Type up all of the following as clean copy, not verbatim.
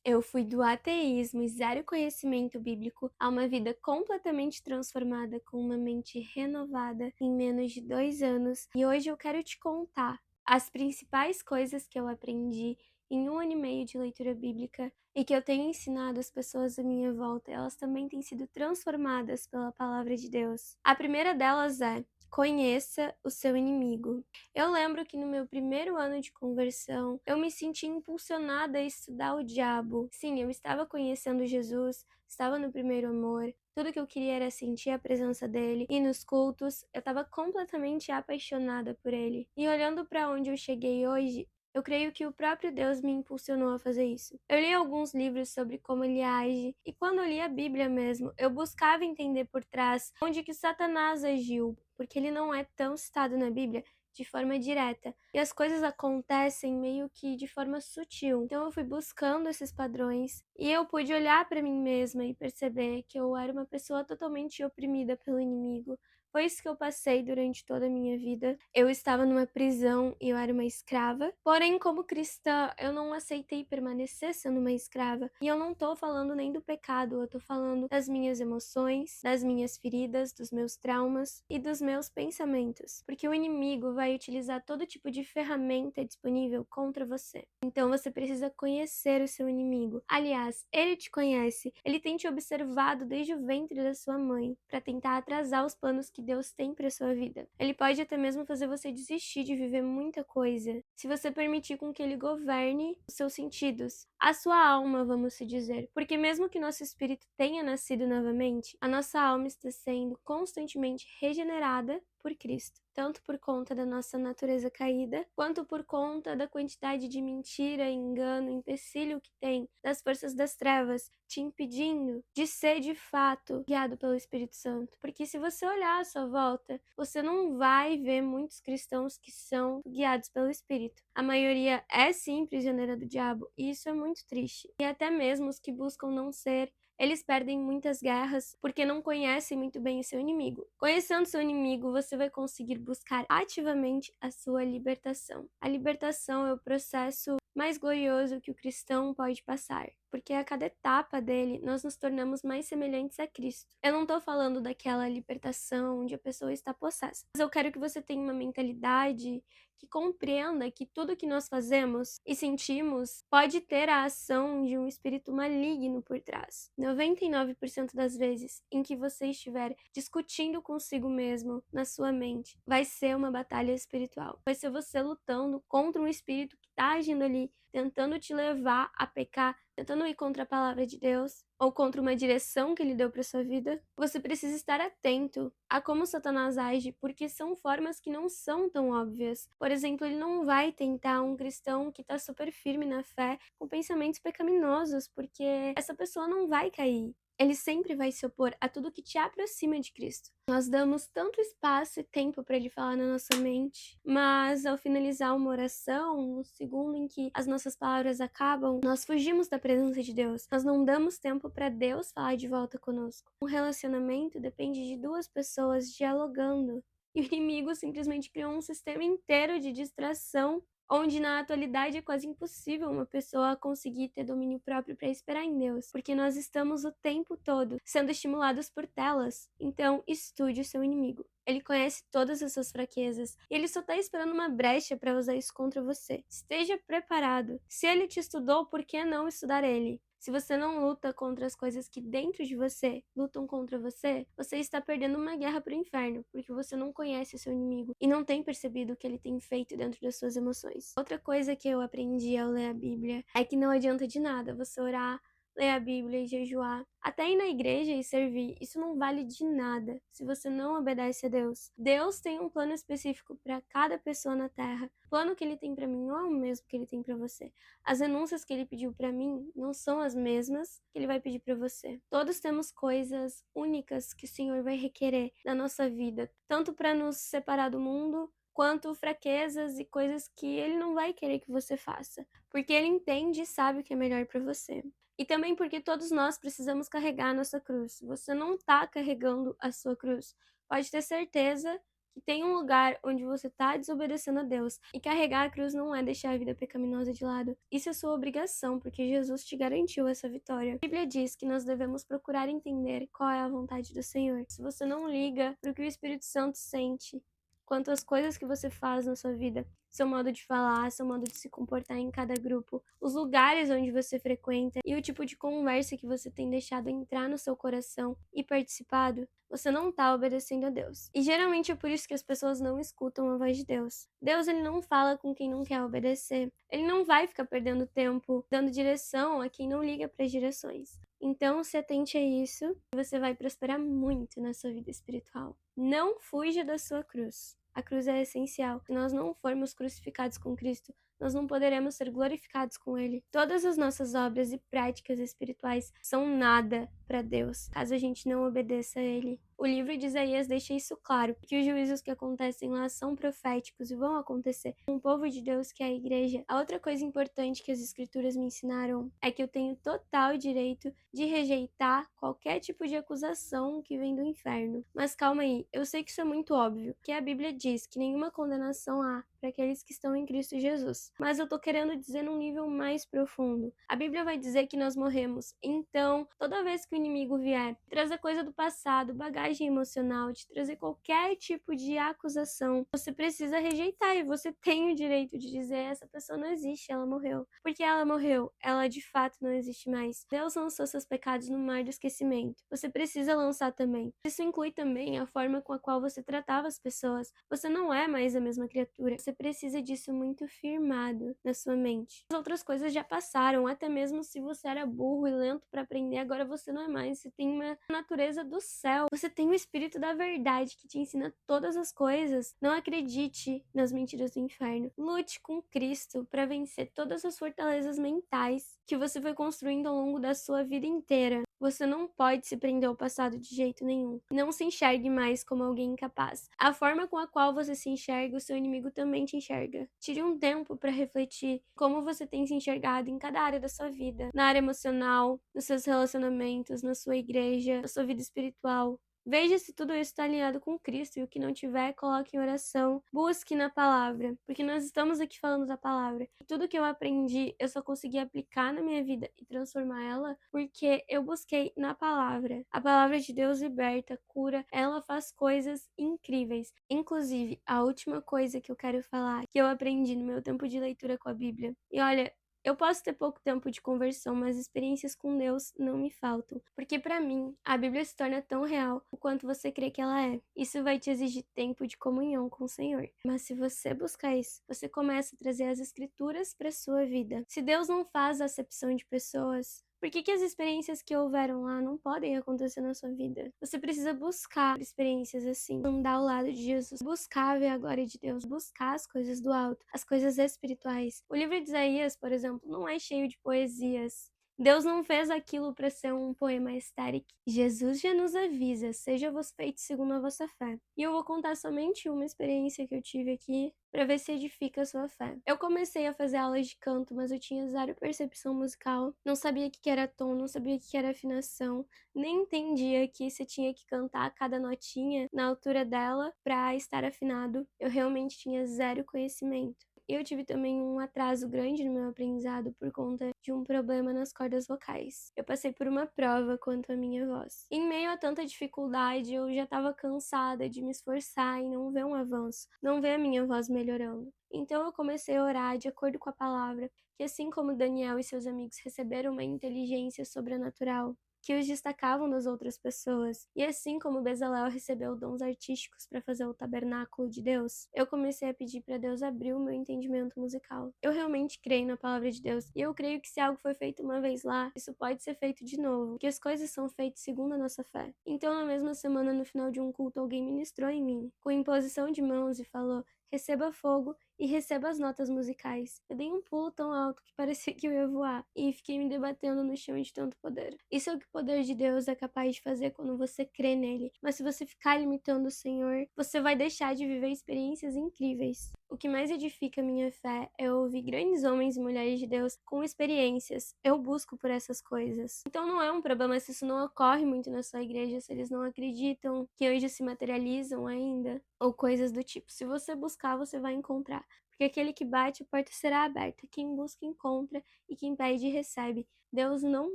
Eu fui do ateísmo e zero conhecimento bíblico a uma vida completamente transformada com uma mente renovada em menos de 2 anos. E hoje eu quero te contar as principais coisas que eu aprendi em 1 ano e meio de leitura bíblica e que eu tenho ensinado às pessoas à minha volta. Elas também têm sido transformadas pela palavra de Deus. A primeira delas é: conheça o seu inimigo. Eu lembro que no meu primeiro ano de conversão, eu me senti impulsionada a estudar o diabo. Sim, eu estava conhecendo Jesus, estava no primeiro amor, tudo que eu queria era sentir a presença dele, e nos cultos eu estava completamente apaixonada por ele. E olhando para onde eu cheguei hoje, eu creio que o próprio Deus me impulsionou a fazer isso. Eu li alguns livros sobre como ele age, e quando eu li a Bíblia mesmo, eu buscava entender por trás onde que Satanás agiu, porque ele não é tão citado na Bíblia de forma direta. E as coisas acontecem meio que de forma sutil. Então eu fui buscando esses padrões e eu pude olhar para mim mesma e perceber que eu era uma pessoa totalmente oprimida pelo inimigo. Foi isso que eu passei durante toda a minha vida. Eu estava numa prisão e eu era uma escrava. Porém, como cristã, eu não aceitei permanecer sendo uma escrava. E eu não tô falando nem do pecado, eu tô falando das minhas emoções, das minhas feridas, dos meus traumas e dos meus pensamentos. Porque o inimigo vai utilizar todo tipo de ferramenta disponível contra você. Então você precisa conhecer o seu inimigo. Aliás, ele te conhece, ele tem te observado desde o ventre da sua mãe para tentar atrasar os planos que Deus tem para sua vida. Ele pode até mesmo fazer você desistir de viver muita coisa, se você permitir com que ele governe os seus sentidos, a sua alma, vamos se dizer. Porque mesmo que nosso espírito tenha nascido novamente, a nossa alma está sendo constantemente regenerada por Cristo, tanto por conta da nossa natureza caída, quanto por conta da quantidade de mentira, engano, empecilho que tem das forças das trevas, te impedindo de ser de fato guiado pelo Espírito Santo. Porque se você olhar à sua volta, você não vai ver muitos cristãos que são guiados pelo Espírito. A maioria é sim prisioneira do diabo, e isso é muito triste. E até mesmo os que buscam não ser, eles perdem muitas guerras porque não conhecem muito bem o seu inimigo. Conhecendo seu inimigo, você vai conseguir buscar ativamente a sua libertação. A libertação é o processo mais glorioso que o cristão pode passar, porque a cada etapa dele nós nos tornamos mais semelhantes a Cristo. Eu não tô falando daquela libertação onde a pessoa está possessa, mas eu quero que você tenha uma mentalidade que compreenda que tudo que nós fazemos e sentimos pode ter a ação de um espírito maligno por trás. 99% das vezes em que você estiver discutindo consigo mesmo na sua mente, vai ser uma batalha espiritual. Vai ser você lutando contra um espírito que está agindo ali, tentando te levar a pecar, tentando ir contra a palavra de Deus ou contra uma direção que ele deu para sua vida. Você precisa estar atento a como Satanás age, porque são formas que não são tão óbvias. Por exemplo, ele não vai tentar um cristão que está super firme na fé com pensamentos pecaminosos, porque essa pessoa não vai cair. Ele sempre vai se opor a tudo que te aproxima de Cristo. Nós damos tanto espaço e tempo para ele falar na nossa mente, mas ao finalizar uma oração, no segundo em que as nossas palavras acabam, nós fugimos da presença de Deus. Nós não damos tempo para Deus falar de volta conosco. Um relacionamento depende de duas pessoas dialogando. E o inimigo simplesmente criou um sistema inteiro de distração, onde na atualidade é quase impossível uma pessoa conseguir ter domínio próprio para esperar em Deus, porque nós estamos o tempo todo sendo estimulados por telas. Então, estude o seu inimigo. Ele conhece todas as suas fraquezas e ele só está esperando uma brecha para usar isso contra você. Esteja preparado. Se ele te estudou, por que não estudar ele? Se você não luta contra as coisas que dentro de você lutam contra você, você está perdendo uma guerra pro inferno, porque você não conhece o seu inimigo e não tem percebido o que ele tem feito dentro das suas emoções. Outra coisa que eu aprendi ao ler a Bíblia é que não adianta de nada você orar, ler a Bíblia e jejuar. Até ir na igreja e servir, isso não vale de nada se você não obedece a Deus. Deus tem um plano específico para cada pessoa na Terra. O plano que ele tem para mim não é o mesmo que ele tem para você. As renúncias que ele pediu para mim não são as mesmas que ele vai pedir para você. Todos temos coisas únicas que o Senhor vai requerer na nossa vida, tanto para nos separar do mundo, quanto fraquezas e coisas que ele não vai querer que você faça, porque ele entende e sabe o que é melhor para você. E também porque todos nós precisamos carregar a nossa cruz. Você não está carregando a sua cruz. Pode ter certeza que tem um lugar onde você está desobedecendo a Deus. E carregar a cruz não é deixar a vida pecaminosa de lado. Isso é sua obrigação, porque Jesus te garantiu essa vitória. A Bíblia diz que nós devemos procurar entender qual é a vontade do Senhor. Se você não liga para o que o Espírito Santo sente, quanto às coisas que você faz na sua vida, seu modo de falar, seu modo de se comportar em cada grupo, os lugares onde você frequenta e o tipo de conversa que você tem deixado entrar no seu coração e participado, você não está obedecendo a Deus. E geralmente é por isso que as pessoas não escutam a voz de Deus. Deus, ele não fala com quem não quer obedecer. Ele não vai ficar perdendo tempo dando direção a quem não liga para as direções. Então, se atente a isso e você vai prosperar muito na sua vida espiritual. Não fuja da sua cruz. A cruz é essencial. Se nós não formos crucificados com Cristo, nós não poderemos ser glorificados com Ele. Todas as nossas obras e práticas espirituais são nada para Deus, caso a gente não obedeça a Ele. O livro de Isaías deixa isso claro, que os juízos que acontecem lá são proféticos e vão acontecer com o povo de Deus, que é a igreja. A outra coisa importante que as escrituras me ensinaram é que eu tenho total direito de rejeitar qualquer tipo de acusação que vem do inferno. Mas calma aí, eu sei que isso é muito óbvio, que a Bíblia diz que nenhuma condenação há para aqueles que estão em Cristo Jesus. Mas eu tô querendo dizer num nível mais profundo. A Bíblia vai dizer que nós morremos. Então, toda vez que o inimigo vier trazer coisa do passado, bagagem emocional, te trazer qualquer tipo de acusação, você precisa rejeitar e você tem o direito de dizer: essa pessoa não existe, ela morreu. Porque ela morreu, ela de fato não existe mais. Deus lançou seus pecados no mar do esquecimento. Você precisa lançar também. Isso inclui também a forma com a qual você tratava as pessoas. Você não é mais a mesma criatura. Você precisa disso muito firmado na sua mente. As outras coisas já passaram, até mesmo se você era burro e lento para aprender, agora você não é mais. Você tem uma natureza do céu. Você tem o Espírito da verdade que te ensina todas as coisas. Não acredite nas mentiras do inferno. Lute com Cristo para vencer todas as fortalezas mentais que você foi construindo ao longo da sua vida inteira. Você não pode se prender ao passado de jeito nenhum. Não se enxergue mais como alguém incapaz. A forma com a qual você se enxerga, o seu inimigo também te enxerga. Tire um tempo para refletir como você tem se enxergado em cada área da sua vida. Na área emocional, nos seus relacionamentos, na sua igreja, na sua vida espiritual. Veja se tudo isso está alinhado com Cristo e o que não tiver, coloque em oração. Busque na palavra, porque nós estamos aqui falando da palavra. E tudo que eu aprendi, eu só consegui aplicar na minha vida e transformar ela porque eu busquei na palavra. A palavra de Deus liberta, cura, ela faz coisas incríveis. Inclusive, a última coisa que eu quero falar, que eu aprendi no meu tempo de leitura com a Bíblia. E olha, eu posso ter pouco tempo de conversão, mas experiências com Deus não me faltam. Porque para mim, a Bíblia se torna tão real o quanto você crê que ela é. Isso vai te exigir tempo de comunhão com o Senhor. Mas se você buscar isso, você começa a trazer as escrituras para sua vida. Se Deus não faz acepção de pessoas, por que as experiências que houveram lá não podem acontecer na sua vida? Você precisa buscar experiências assim, andar ao lado de Jesus, buscar ver a glória de Deus, buscar as coisas do alto, as coisas espirituais. O livro de Isaías, por exemplo, não é cheio de poesias. Deus não fez aquilo para ser um poema estéril. Jesus já nos avisa: seja-vos feito segundo a vossa fé. E eu vou contar somente uma experiência que eu tive aqui para ver se edifica a sua fé. Eu comecei a fazer aulas de canto, mas eu tinha zero percepção musical, não sabia o que era tom, não sabia o que era afinação, nem entendia que você tinha que cantar cada notinha na altura dela para estar afinado. Eu realmente tinha zero conhecimento. Eu tive também um atraso grande no meu aprendizado por conta de um problema nas cordas vocais. Eu passei por uma prova quanto à minha voz. Em meio a tanta dificuldade, eu já estava cansada de me esforçar e não ver um avanço, não ver a minha voz melhorando. Então eu comecei a orar de acordo com a palavra, que assim como Daniel e seus amigos receberam uma inteligência sobrenatural, que os destacavam das outras pessoas. E assim como Bezalel recebeu dons artísticos para fazer o tabernáculo de Deus, eu comecei a pedir para Deus abrir o meu entendimento musical. Eu realmente creio na palavra de Deus, e eu creio que se algo foi feito uma vez lá, isso pode ser feito de novo, que as coisas são feitas segundo a nossa fé. Então, na mesma semana, no final de um culto, alguém ministrou em mim, com imposição de mãos, e falou: receba fogo e receba as notas musicais. Eu dei um pulo tão alto que parecia que eu ia voar e fiquei me debatendo no chão de tanto poder. Isso é o que o poder de Deus é capaz de fazer quando você crê nele. Mas se você ficar limitando o Senhor, você vai deixar de viver experiências incríveis. O que mais edifica a minha fé é ouvir grandes homens e mulheres de Deus com experiências. Eu busco por essas coisas. Então não é um problema se isso não ocorre muito na sua igreja, se eles não acreditam que anjos se materializam ainda, ou coisas do tipo. Se você buscar, você vai encontrar. Porque aquele que bate, a porta será aberta. Quem busca, encontra. E quem pede, recebe. Deus não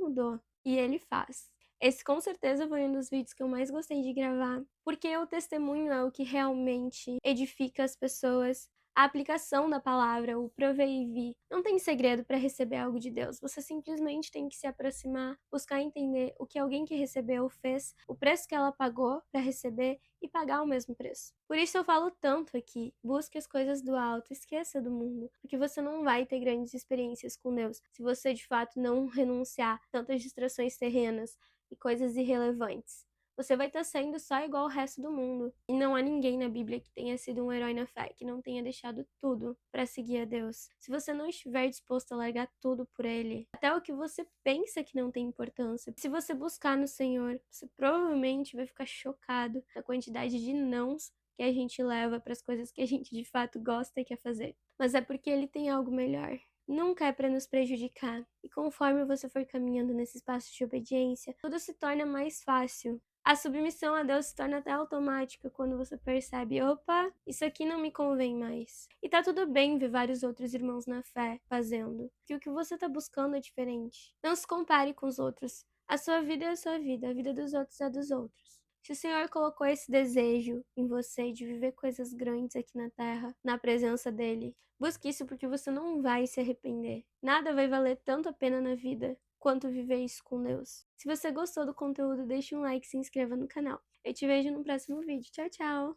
mudou. E Ele faz. Esse com certeza foi um dos vídeos que eu mais gostei de gravar, porque o testemunho é o que realmente edifica as pessoas. A aplicação da palavra, o prover e vir, não tem segredo para receber algo de Deus. Você simplesmente tem que se aproximar, buscar entender o que alguém que recebeu fez, o preço que ela pagou para receber e pagar o mesmo preço. Por isso eu falo tanto aqui, busque as coisas do alto, esqueça do mundo, porque você não vai ter grandes experiências com Deus se você de fato não renunciar a tantas distrações terrenas e coisas irrelevantes. Você vai estar sendo só igual ao resto do mundo. E não há ninguém na Bíblia que tenha sido um herói na fé, que não tenha deixado tudo para seguir a Deus. Se você não estiver disposto a largar tudo por Ele, até o que você pensa que não tem importância, se você buscar no Senhor, você provavelmente vai ficar chocado da quantidade de nãos que a gente leva para as coisas que a gente de fato gosta e quer fazer. Mas é porque Ele tem algo melhor. Nunca é para nos prejudicar. E conforme você for caminhando nesse espaço de obediência, tudo se torna mais fácil. A submissão a Deus se torna até automática quando você percebe, opa, isso aqui não me convém mais. E tá tudo bem ver vários outros irmãos na fé fazendo, que o que você tá buscando é diferente. Não se compare com os outros. A sua vida é a sua vida, a vida dos outros é a dos outros. Se o Senhor colocou esse desejo em você de viver coisas grandes aqui na terra, na presença dele, busque isso porque você não vai se arrepender. Nada vai valer tanto a pena na vida quanto viver isso com Deus. Se você gostou do conteúdo, deixe um like e se inscreva no canal. Eu te vejo no próximo vídeo. Tchau, tchau!